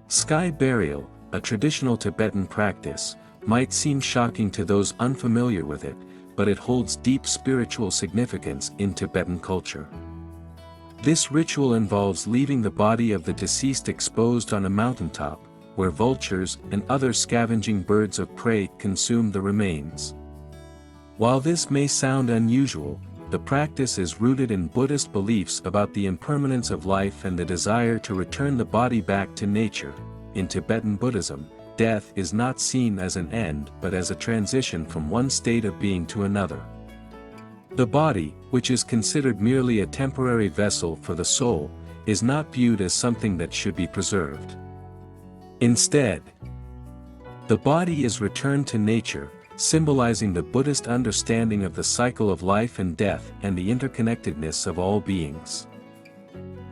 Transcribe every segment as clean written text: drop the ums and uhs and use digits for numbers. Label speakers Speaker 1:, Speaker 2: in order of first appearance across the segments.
Speaker 1: Sky burial, a traditional Tibetan practice, might seem shocking to those unfamiliar with it, but it holds deep spiritual significance in Tibetan culture. This ritual involves leaving the body of the deceased exposed on a mountaintop, where vultures and other scavenging birds of prey consume the remains. While this may sound unusual, the practice is rooted in Buddhist beliefs about the impermanence of life and the desire to return the body back to nature. In Tibetan Buddhism, death is not seen as an end but as a transition from one state of being to another. The body, which is considered merely a temporary vessel for the soul, is not viewed as something that should be preserved. Instead, the body is returned to nature, symbolizing the Buddhist understanding of the cycle of life and death and the interconnectedness of all beings.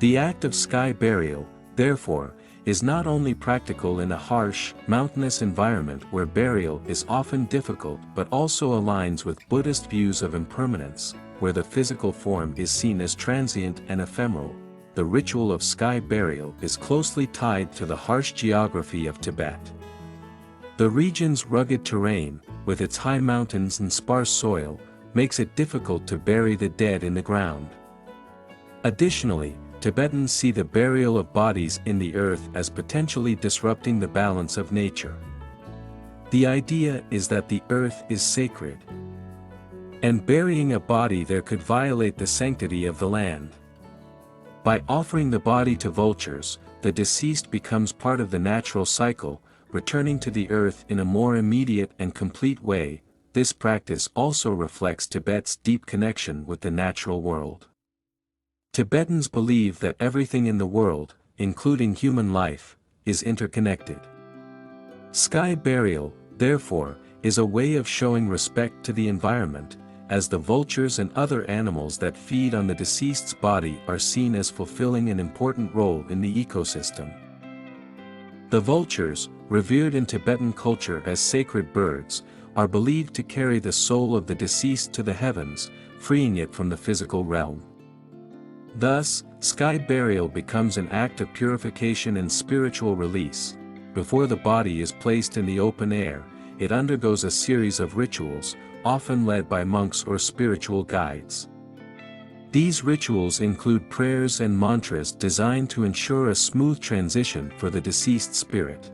Speaker 1: The act of sky burial, therefore, is not only practical in a harsh, mountainous environment where burial is often difficult but also aligns with Buddhist views of impermanence, where the physical form is seen as transient and ephemeral. The ritual of sky burial is closely tied to the harsh geography of Tibet. The region's rugged terrain, with its high mountains and sparse soil, makes it difficult to bury the dead in the ground. Additionally, Tibetans see the burial of bodies in the earth as potentially disrupting the balance of nature. The idea is that the earth is sacred, and burying a body there could violate the sanctity of the land. By offering the body to vultures, the deceased becomes part of the natural cycle, returning to the earth in a more immediate and complete way. This practice also reflects Tibet's deep connection with the natural world. Tibetans believe that everything in the world, including human life, is interconnected. Sky burial, therefore, is a way of showing respect to the environment, as the vultures and other animals that feed on the deceased's body are seen as fulfilling an important role in the ecosystem. The vultures, revered in Tibetan culture as sacred birds, are believed to carry the soul of the deceased to the heavens, freeing it from the physical realm. Thus, sky burial becomes an act of purification and spiritual release. Before the body is placed in the open air, it undergoes a series of rituals, often led by monks or spiritual guides. These rituals include prayers and mantras designed to ensure a smooth transition for the deceased spirit.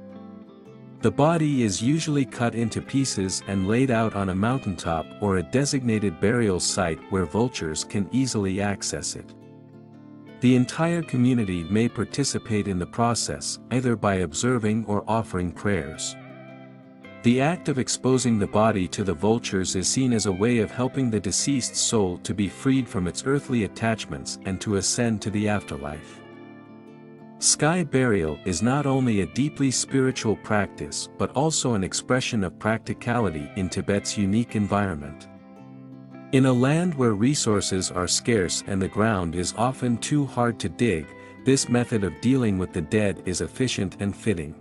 Speaker 1: The body is usually cut into pieces and laid out on a mountaintop or a designated burial site where vultures can easily access it. The entire community may participate in the process, either by observing or offering prayers. The act of exposing the body to the vultures is seen as a way of helping the deceased soul to be freed from its earthly attachments and to ascend to the afterlife. Sky burial is not only a deeply spiritual practice but also an expression of practicality in Tibet's unique environment. In a land where resources are scarce and the ground is often too hard to dig, this method of dealing with the dead is efficient and fitting.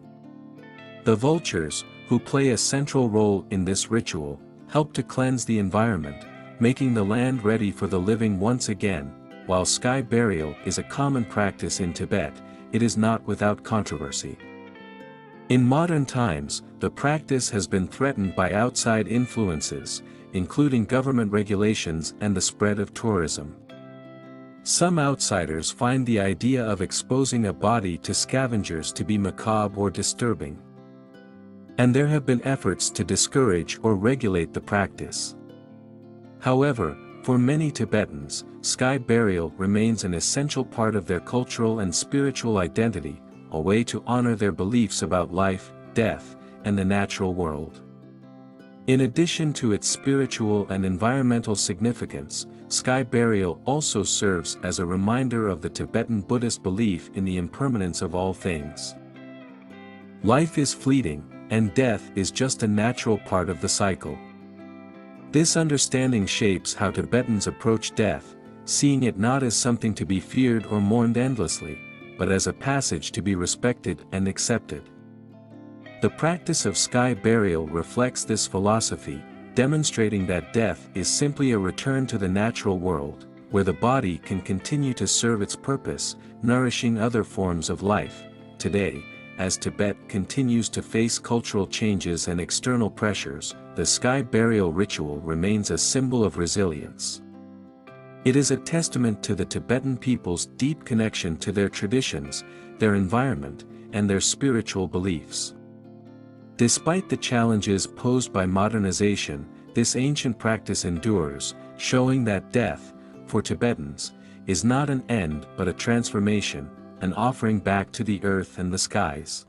Speaker 1: The vultures, who play a central role in this ritual, help to cleanse the environment, making the land ready for the living once again. While sky burial is a common practice in Tibet, it is not without controversy. In modern times, the practice has been threatened by outside influences, including government regulations and the spread of tourism. Some outsiders find the idea of exposing a body to scavengers to be macabre or disturbing, and there have been efforts to discourage or regulate the practice. However, for many Tibetans, sky burial remains an essential part of their cultural and spiritual identity, a way to honor their beliefs about life, death, and the natural world. In addition to its spiritual and environmental significance, sky burial also serves as a reminder of the Tibetan Buddhist belief in the impermanence of all things. Life is fleeting, and death is just a natural part of the cycle. This understanding shapes how Tibetans approach death, seeing it not as something to be feared or mourned endlessly, but as a passage to be respected and accepted. The practice of sky burial reflects this philosophy, demonstrating that death is simply a return to the natural world, where the body can continue to serve its purpose, nourishing other forms of life. Today, as Tibet continues to face cultural changes and external pressures, the sky burial ritual remains a symbol of resilience. It is a testament to the Tibetan people's deep connection to their traditions, their environment, and their spiritual beliefs. Despite the challenges posed by modernization, this ancient practice endures, showing that death, for Tibetans, is not an end but a transformation, an offering back to the earth and the skies.